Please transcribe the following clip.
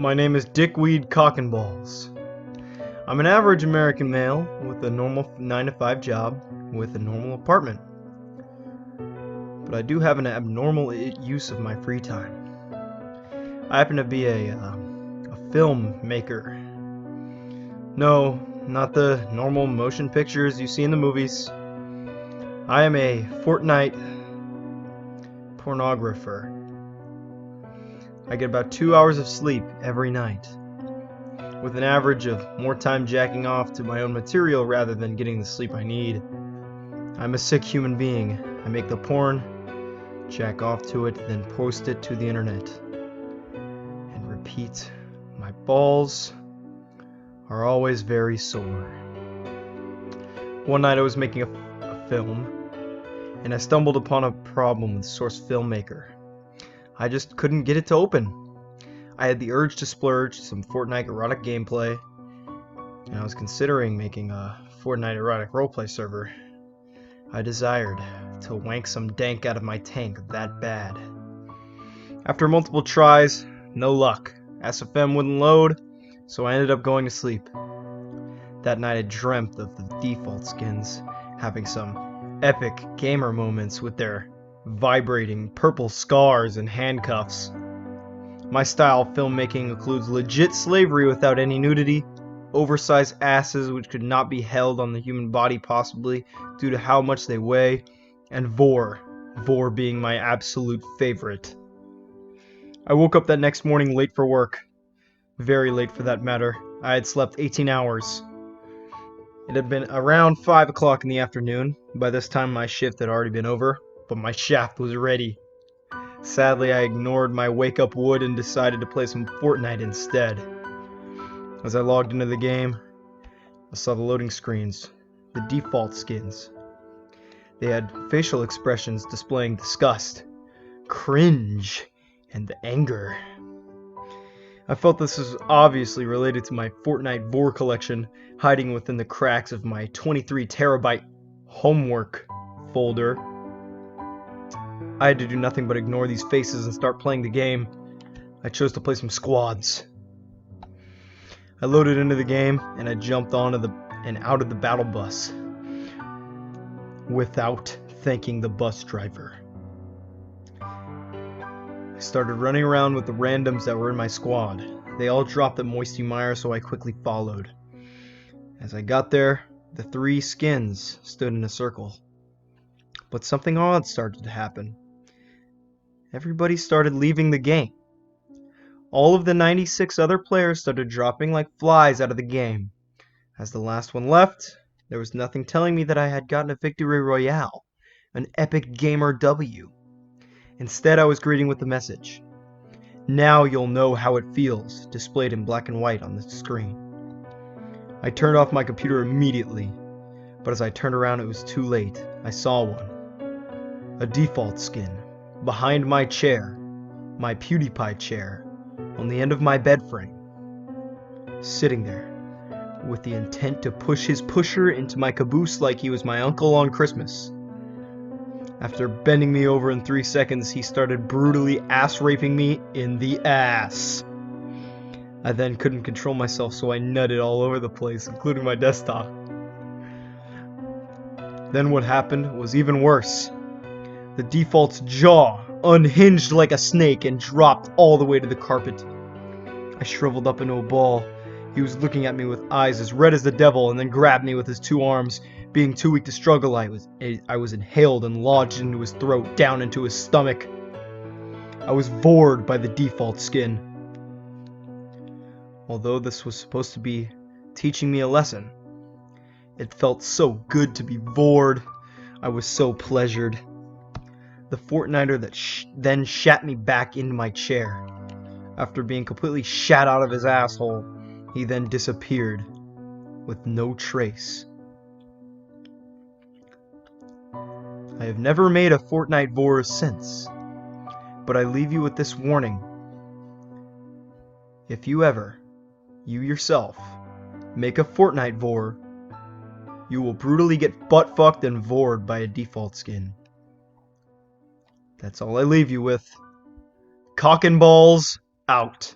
My name is Dickweed Cockinballs. I'm an average American male with a normal 9-to-5 job with a normal apartment. But I do have an abnormal use of my free time. I happen to be a filmmaker. No, not the normal motion pictures you see in the movies. I am a Fortnite pornographer. I get about 2 hours of sleep every night, with an average of more time jacking off to my own material rather than getting the sleep I need. I'm a sick human being. I make the porn, jack off to it, then post it to the internet. And repeat. My balls are always very sore. One night I was making a film, and I stumbled upon a problem with Source Filmmaker. I just couldn't get it to open. I had the urge to splurge some Fortnite erotic gameplay, and I was considering making a Fortnite erotic roleplay server. I desired to wank some dank out of my tank that bad. After multiple tries, no luck. SFM wouldn't load, so I ended up going to sleep. That night I dreamt of the default skins having some epic gamer moments with their vibrating purple scars and handcuffs. My style of filmmaking includes legit slavery without any nudity, oversized asses which could not be held on the human body possibly due to how much they weigh, and Vore being my absolute favorite. I woke up that next morning late for work. Very late for that matter. I had slept 18 hours. It had been around 5 o'clock in the afternoon. By this time my shift had already been over, but my shaft was ready. Sadly, I ignored my wake-up wood and decided to play some Fortnite instead. As I logged into the game, I saw the loading screens, the default skins. They had facial expressions displaying disgust, cringe, and anger. I felt this was obviously related to my Fortnite Vore collection hiding within the cracks of my 23 terabyte homework folder. I had to do nothing but ignore these faces and start playing the game. I chose to play some squads. I loaded into the game and I jumped onto and out of the battle bus without thanking the bus driver. I started running around with the randoms that were in my squad. They all dropped at Moisty Mire, so I quickly followed. As I got there, the 3 skins stood in a circle. But something odd started to happen. Everybody started leaving the game. All of the 96 other players started dropping like flies out of the game. As the last one left, there was nothing telling me that I had gotten a victory royale, an epic gamer W. Instead, I was greeting with the message, "Now you'll know how it feels," displayed in black and white on the screen. I turned off my computer immediately, but as I turned around it was too late. I saw one. A default skin. Behind my chair. My PewDiePie chair. On the end of my bed frame. Sitting there. With the intent to push his pusher into my caboose like he was my uncle on Christmas. After bending me over in 3 seconds, he started brutally ass-raping me in the ass. I then couldn't control myself, so I nutted all over the place, including my desktop. Then what happened was even worse. The default's jaw unhinged like a snake and dropped all the way to the carpet. I shriveled up into a ball. He was looking at me with eyes as red as the devil and then grabbed me with his 2 arms. Being too weak to struggle, I was inhaled and lodged into his throat, down into his stomach. I was vored by the default skin. Although this was supposed to be teaching me a lesson, it felt so good to be vored. I was so pleasured. The Fortniter that then shat me back into my chair. After being completely shat out of his asshole, he then disappeared with no trace. I have never made a Fortnite Vore since, but I leave you with this warning. If you ever, you yourself, make a Fortnite Vore, you will brutally get butt-fucked and vored by a default skin. That's all I leave you with. Cock and balls, out.